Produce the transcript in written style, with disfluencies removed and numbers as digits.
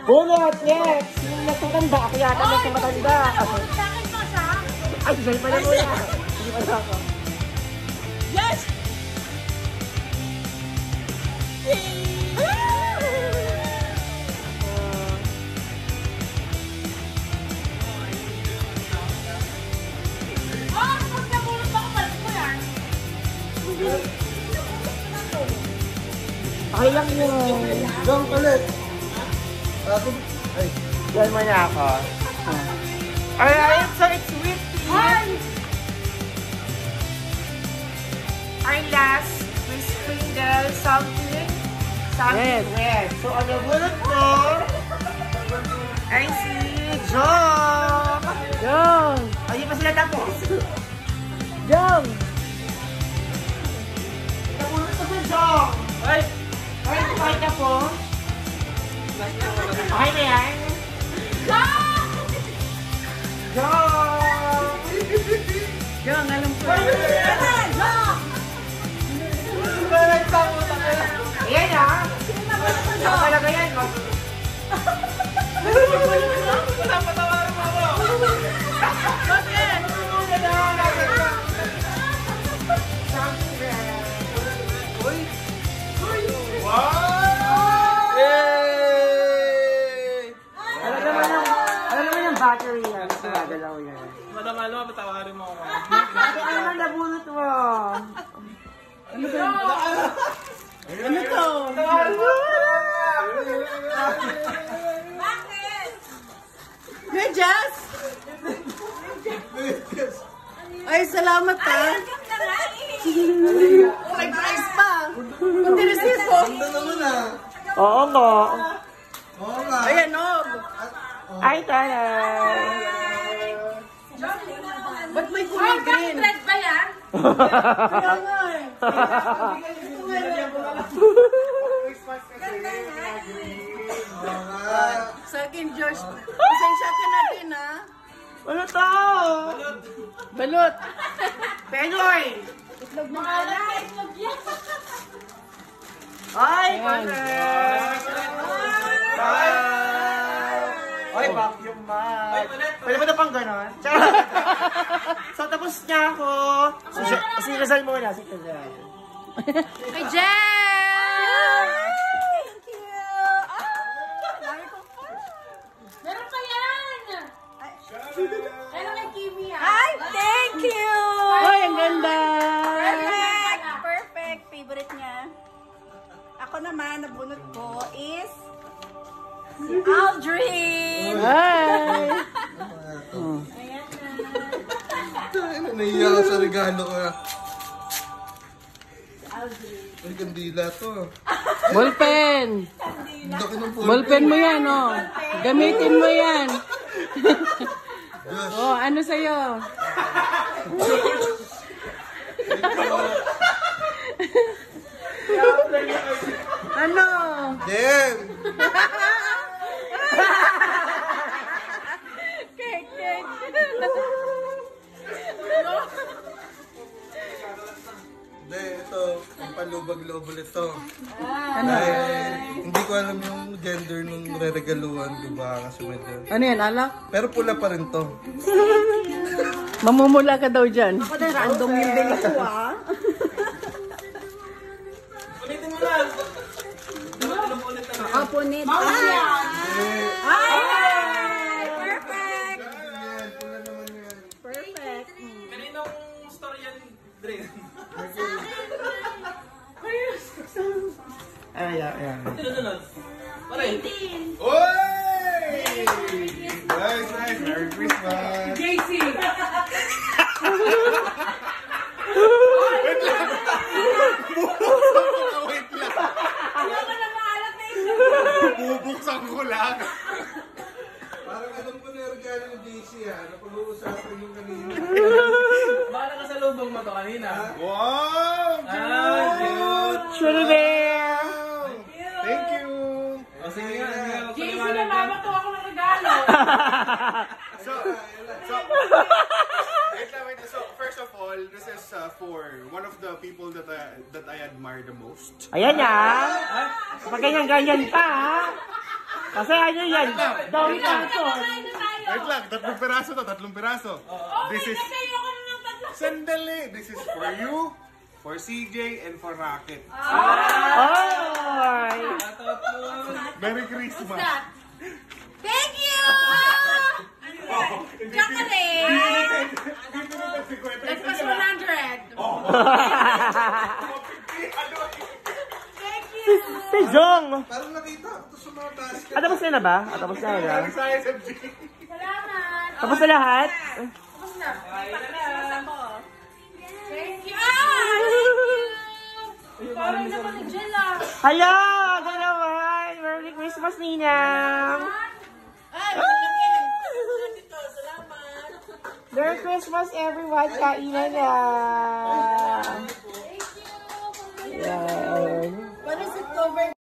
Bunot, next! Yung mas matanda, ako yata mas matanda. Bakit pa siya? Ay, sa'yo pala mo yan. Hindi pala ako. Yes! Okay lang yun. Gawin ulit. Ay. Yan mo niya ako. Alright, so it's with our last with sprinkle something red. So ang nabulot ko ay si Jong. Ay, pa sila tapos. Jong. Nabulot ko si Jong. Ay, kumain ka po. Okay na yan? Jong, alam ko. Ayan ah! Ako talaga yan. Napatawarin mo ako. Bakit? Wow! Yay! Ano naman yung battery yan? Gagalaw yan. Madam Alma, patawarin mo ako. Bakit ano naman nabunot mo? Ano to? Bakit? Medyas? Ay, salamat ha. May price pa. Kundi resibo. Ganda naman ah. Oo nga. Oo nga. Ayan, Nob. Ay, taray. Ba't may kulay green? Red ba yan? Kaya nga eh. Oo nga. Sa akin, Josh. Pasensya ka na din ha. Ano to? Balot. Penoy! Itlog ng alay. Ay, correct! Ay, vacuum mat. Pwede ba na pang ganon? So, tapos niya ako. Si Rizal muna, si Rizal. Kay Jen! Thank you. Dami ko pa. Meron pa yan! Meron kay Kimi yan. Ay, thank you. Ay, ang ganda. Perfect! Perfect. Favorite niya. Ako naman, nabunot ko is si Aldrin. Hi! Ayan na. Nahiya ka sa regalo ko ah. Aldrin. Ay, kandila to. Ballpen! Laki ng phone. Ballpen mo yan, oh. Gamitin mo yan. Josh. Oh, ano sa'yo? Ano? Jen! Cake, cake. Hindi, ito. Ang palubag-loob ulit to. Ano? Hindi ko alam yung gender nung re-regaluhan, diba? Kasi medyo... Ano yan, alak? Pero pula pa rin to. Mamumula ka daw dyan. Ako na random yung bili ko ah. Ulitin mo lang. Kapunit. Ay! Perfect! Yan, pula naman yan. Perfect. Kaninong story yan, Dre? Ay, ayan. Sunod. Pare. Oy! Nice, nice. Merry Christmas! JC! Wait lang. Ayoko na maalat na ito. Bubuksan ko lang. Parang alam ko na yung regalo ng JC ah. Napag-uusapan yung kanina. Baka nakasalubong mo to kanina. Wow! Ah, cute. Sure there! Thank you! O sige nga, sige nga. JC na mamato ako ng regalo. So, wait lang. So, first of all, this is for one of the people that I admire the most. Ayan yan. Pag ganyan-ganyan pa, ha? Kasi ano yan? Dawit lang ito. Kain na tayo. Wait lang, tatlong piraso. This is... Kayo ko ng tatlo. Sandali! This is for you, for CJ, and for Rocket. Ay! Merry Christmas! Thank you! Chocolate! That's plus 100. Thank you! Si Jong! Parang nakita ko to sa mga basket. Tapos na ba? Tapos na ba? Sa SMG. Salamat. Tapos na lahat? Tapos na. Pa-Christmas ako. Thank you! Parang naman ni Jella. Hala! Ano naman? Merry Christmas, Ninang! Merry Christmas, everyone! Kainan na! Thank you! Yan. What is it over